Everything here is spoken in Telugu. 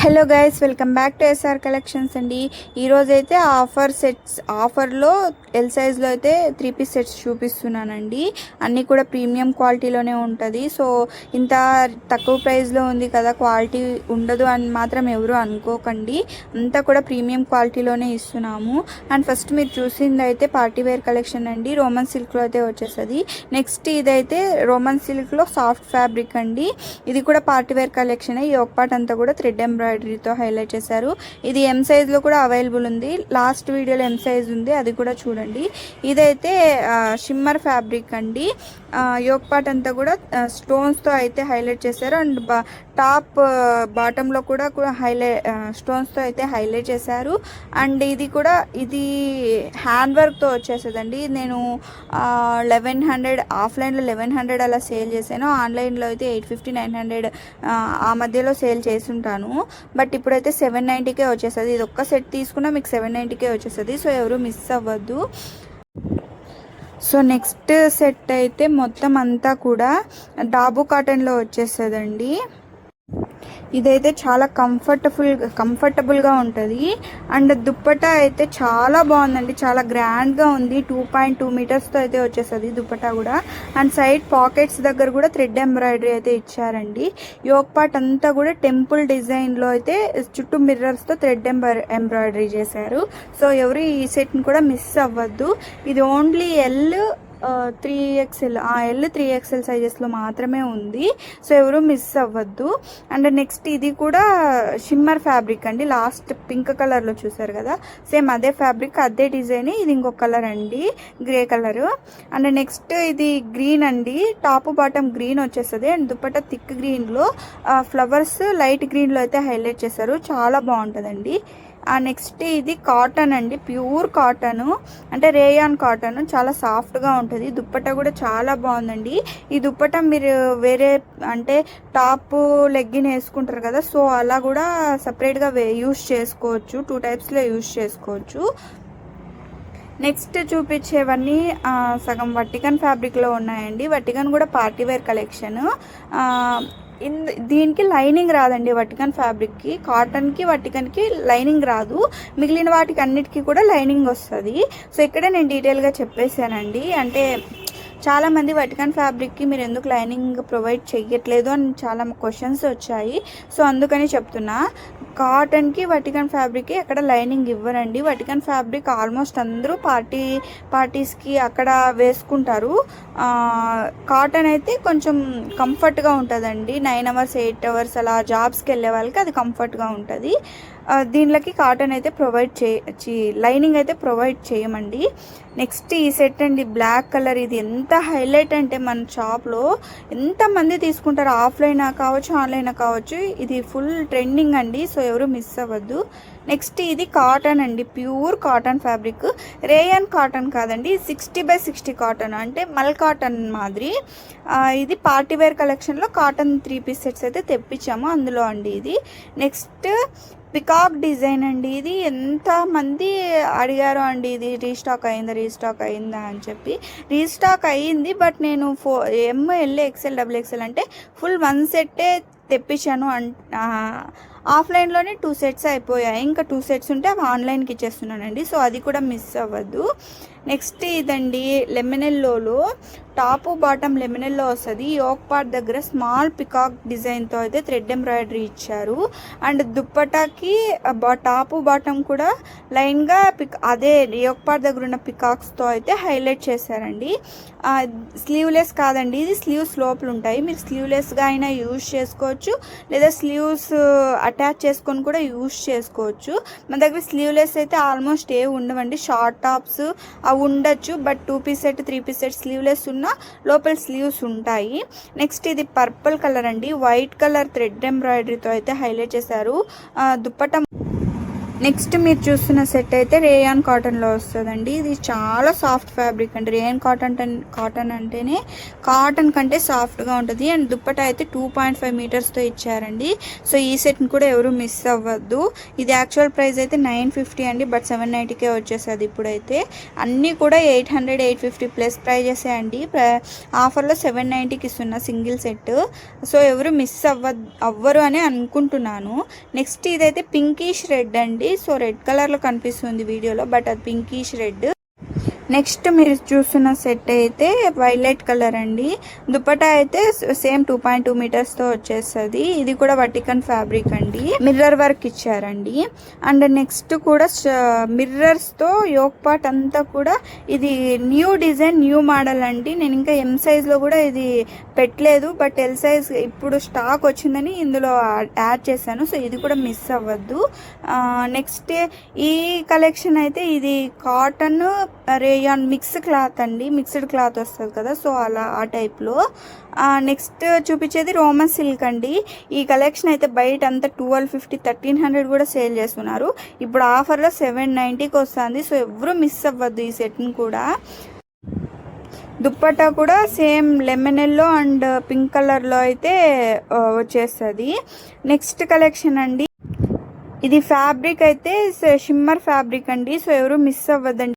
Hello guys, welcome back to SR collections అండి. ఈరోజు అయితే ఆఫర్లో ఎల్ సైజ్లో అయితే 3 పీస్ సెట్స్ చూపిస్తున్నానండి. అన్నీ కూడా ప్రీమియం క్వాలిటీలోనే ఉంటుంది. సో ఇంత తక్కువ ప్రైస్లో ఉంది కదా, క్వాలిటీ ఉండదు అని మాత్రం ఎవరు అనుకోకండి. అంతా కూడా ప్రీమియం క్వాలిటీలోనే ఇస్తున్నాము. అండ్ ఫస్ట్ మీరు చూసింది అయితే పార్టీవేర్ కలెక్షన్ అండి. రోమన్ సిల్క్లో అయితే వచ్చేస్తుంది. నెక్స్ట్ ఇదైతే రోమన్ సిల్క్లో సాఫ్ట్ ఫ్యాబ్రిక్ అండి. ఇది కూడా పార్టీవేర్ కలెక్షన్. ఈ ఒక పార్ట్ అంతా కూడా థ్రెడ్ ఎంబ్రాయిడరీతో హైలైట్ చేశారు. ఇది ఎం సైజ్లో కూడా అవైలబుల్ ఉంది. లాస్ట్ వీడియోలో ఎం సైజ్ ఉంది, అది కూడా చూడండి. ఇదైతే షిమ్మర్ ఫ్యాబ్రిక్ అండి. యోక్ పార్ట్ అంతా కూడా స్టోన్స్తో అయితే హైలైట్ చేశారు. అండ్ టాప్ బాటంలో కూడా స్టోన్స్తో అయితే హైలైట్ చేశారు. అండ్ ఇది హ్యాండ్ వర్క్తో వచ్చేసేదండి. నేను 1100 ఆఫ్లైన్లో 1100 అలా సేల్ చేశాను. ఆన్లైన్లో అయితే 850 900 ఆ మధ్యలో సేల్ చేస్తుంటాను. బట్ ఇప్పుడైతే 790కే వచ్చేస్తుంది. ఇది ఒక్క సెట్ తీసుకున్నా మీకు 790కే వచ్చేస్తుంది. సో ఎవరు మిస్ అవ్వద్దు. సో నెక్స్ట్ సెట్ అయితే మొత్తం అంతా కూడా డాబు కాటన్లో వచ్చేస్తుందండి. ఇదైతే చాలా కంఫర్టబుల్గా ఉంటుంది. అండ్ దుప్పటా అయితే చాలా బాగుందండి, చాలా గ్రాండ్గా ఉంది. 2.2 మీటర్స్తో అయితే వచ్చేస్తుంది దుప్పటా కూడా. అండ్ సైడ్ పాకెట్స్ దగ్గర కూడా థ్రెడ్ ఎంబ్రాయిడరీ అయితే ఇచ్చారండి. యోక్ పార్ట్ అంతా కూడా టెంపుల్ డిజైన్లో అయితే చుట్టూ మిర్రర్స్తో థ్రెడ్ ఎంబ్రాయిడరీ చేశారు. సో ఎవరు ఈ సెట్ని కూడా మిస్ అవ్వద్దు. ఇది only L 3XL L 3XL సైజెస్లో మాత్రమే ఉంది. సో ఎవరు మిస్ అవ్వద్దు. అండ్ నెక్స్ట్ ఇది కూడా షిమ్మర్ ఫ్యాబ్రిక్ అండి. లాస్ట్ పింక్ కలర్లో చూసారు కదా, సేమ్ అదే ఫ్యాబ్రిక్, అదే డిజైన్. ఇది ఇంకొక కలర్ అండి, గ్రే కలరు. అండ్ నెక్స్ట్ ఇది గ్రీన్ అండి. టాప్ బాటమ్ గ్రీన్ వచ్చేస్తుంది. అండ్ దుపట్టా థిక్ గ్రీన్లో ఫ్లవర్స్ లైట్ గ్రీన్లో అయితే హైలైట్ చేశారు. చాలా బాగుంటుందండి. నెక్స్ట్ ఇది కాటన్ అండి, ప్యూర్ కాటన్, అంటే రేయాన్ కాటన్. చాలా సాఫ్ట్గా ఉంటుంది. దుప్పట్టా కూడా చాలా బాగుందండి. ఈ దుప్పట్టా మీరు వేరే అంటే టాప్ లెగ్గిన్ వేసుకుంటారు కదా, సో అలా కూడా సపరేట్గా యూస్ చేసుకోవచ్చు. 2 టైప్స్లో యూస్ చేసుకోవచ్చు. నెక్స్ట్ చూపించేవన్నీ సగం వట్టికన్ ఫ్యాబ్రిక్లో ఉన్నాయండి. వట్టికన్ కూడా పార్టీవేర్ కలెక్షన్. దీనికి లైనింగ్ రాదండి. వట్టికన్ ఫ్యాబ్రిక్కి, కాటన్కి వట్టికన్కి లైనింగ్ రాదు. మిగిలిన వాటికి అన్నిటికీ కూడా లైనింగ్ వస్తుంది. సో ఇక్కడే నేను డీటెయిల్గా చెప్పేశానండి. అంటే చాలామంది వటికన్ ఫ్యాబ్రిక్కి మీరు ఎందుకు లైనింగ్ ప్రొవైడ్ చేయట్లేదు అని చాలా క్వశ్చన్స్ వచ్చాయి. సో అందుకని చెప్తున్నా, కాటన్కి వటికన్ ఫ్యాబ్రిక్కి అక్కడ లైనింగ్ ఇవ్వరండి. వటికన్ ఫ్యాబ్రిక్ ఆల్మోస్ట్ అందరూ పార్టీస్కి అక్కడ వేసుకుంటారు. కాటన్ అయితే కొంచెం కంఫర్ట్గా ఉంటుందండి. 9 hours 8 hours అలా జాబ్స్కి వెళ్ళే వాళ్ళకి అది కంఫర్ట్గా ఉంటుంది. దీనిలోకి కాటన్ అయితే లైనింగ్ అయితే ప్రొవైడ్ చేయమండి. నెక్స్ట్ ఈ సెట్ అండి, బ్లాక్ కలర్. ఇది ఎంత హైలైట్ అంటే మన షాప్లో ఎంతమంది తీసుకుంటారు. ఆఫ్లైన్ కావచ్చు, ఆన్లైన్ కావచ్చు. ఇది ఫుల్ ట్రెండింగ్ అండి. సో ఎవరు మిస్ అవ్వద్దు. నెక్స్ట్ ఇది కాటన్ అండి, pure cotton fabric. Rayon cotton కాదండి, 60/60 కాటన్, అంటే మల్ కాటన్ మాదిరి. ఇది పార్టీవేర్ కలెక్షన్లో కాటన్ 3 పీస్ సెట్స్ అయితే తెప్పించాము, అందులో అండి ఇది. నెక్స్ట్ పికాక్ డిజైన్ అండి. ఇది ఎంతమంది అడిగారో అండి, ఇది రీస్టాక్ అయిందా అని చెప్పి. రీస్టాక్ అయ్యింది, బట్ నేను ML XL XXL అంటే ఫుల్ 1 సెట్టే తెప్పించాను. ఆఫ్లైన్లోనే 2 సెట్స్ అయిపోయాయి. ఇంకా 2 సెట్స్ ఉంటే అవి ఆన్లైన్కి ఇచ్చేస్తున్నానండి. సో అది కూడా మిస్ అవ్వద్దు. నెక్స్ట్ ఇదండి, లెమినెల్లోలో టాపు బాటమ్ లెమినెల్లో వస్తుంది. యోక్ పార్ట్ దగ్గర స్మాల్ పికాక్ డిజైన్తో అయితే థ్రెడ్ ఎంబ్రాయిడరీ ఇచ్చారు. అండ్ దుప్పటాకి టాపు బాటమ్ కూడా లైన్గా అదే యోక్ పార్ట్ దగ్గర ఉన్న పికాక్స్తో అయితే హైలైట్ చేశారండి. స్లీవ్లెస్ కాదండి, ఇది స్లీవ్స్ లోపల ఉంటాయి. మీరు స్లీవ్లెస్గా అయినా యూజ్ చేసుకోవచ్చు, లేదా స్లీవ్స్ అటాచ్ చేసుకొని కూడా యూజ్ చేసుకోవచ్చు. మన దగ్గర స్లీవ్లెస్ అయితే ఆల్మోస్ట్ ఉండవండి. షార్ట్ టాప్స్ అవి ఉండొచ్చు, but 2 piece set 3 piece set sleeveless ఉన్న లోపల స్లీవ్స్ ఉంటాయి. నెక్స్ట్ ఇది పర్పుల్ కలర్ అండి, వైట్ కలర్ థ్రెడ్ ఎంబ్రాయిడరీతో అయితే హైలైట్ చేశారు. దుప్పట్టా నెక్స్ట్ మీరు చూస్తున్న సెట్ అయితే రేయాన్ కాటన్లో వస్తుందండి. ఇది చాలా సాఫ్ట్ ఫ్యాబ్రిక్ అండి. రేయాన్ కాటన్ అంటేనే కాటన్ కంటే సాఫ్ట్గా ఉంటుంది. అండ్ దుప్పట అయితే 2.5 మీటర్స్తో ఇచ్చారండి. సో ఈ సెట్ని కూడా ఎవరు మిస్ అవ్వద్దు. ఇది యాక్చువల్ ప్రైస్ అయితే 950 అండి, బట్ 790కే వచ్చేస్తుంది ఇప్పుడైతే. అన్నీ కూడా 800, 850 ప్లస్ ప్రైజెసే అండి. ఆఫర్లో 790కి ఇస్తున్న సింగిల్ సెట్. సో ఎవరు మిస్ అవ్వరు అని అనుకుంటున్నాను. నెక్స్ట్ ఇదైతే పింకిష్ రెడ్ అండి. సో రెడ్ కలర్లో కనిపిస్తుంది వీడియోలో, బట్ అది పింకిష్ రెడ్. నెక్స్ట్ మీరు చూస్తున్న సెట్ అయితే వైలెట్ కలర్ అండి. దుపట్టా అయితే సేమ్ 2.2 మీటర్స్తో వచ్చేస్తుంది. ఇది కూడా వటికన్ ఫ్యాబ్రిక్ అండి. మిర్రర్ వర్క్ ఇచ్చారండి. అండ్ నెక్స్ట్ కూడా మిర్రర్స్తో యోక్ పార్ట్ అంతా కూడా ఇది న్యూ డిజైన్, న్యూ మోడల్ అండి. నేను ఇంకా ఎం సైజ్లో కూడా ఇది పెట్టలేదు, బట్ ఎల్ సైజ్ ఇప్పుడు స్టాక్ వచ్చిందని ఇందులో యాడ్ చేశాను. సో ఇది కూడా మిస్ అవ్వద్దు. నెక్స్ట్ ఈ కలెక్షన్ అయితే ఇది కాటన్ రేయాన్ మిక్స్ క్లాత్ అండి. మిక్స్డ్ క్లాత్ వస్తుంది కదా, సో అలా ఆ టైప్లో. నెక్స్ట్ చూపించేది రోమన్ సిల్క్ అండి. ఈ కలెక్షన్ అయితే బయట అంతా 1250, 1300 కూడా సేల్ చేస్తున్నారు. ఇప్పుడు ఆఫర్లో 790కి వస్తుంది. సో ఎవరు మిస్ అవ్వద్దు ఈ సెట్ని కూడా. దుప్పట్టా కూడా same lemon yellow and pink కలర్లో అయితే వచ్చేస్తుంది. నెక్స్ట్ కలెక్షన్ అండి. ఇది ఫ్యాబ్రిక్ అయితే షిమ్మర్ ఫ్యాబ్రిక్ అండి. సో ఎవరు మిస్ అవ్వద్దండి.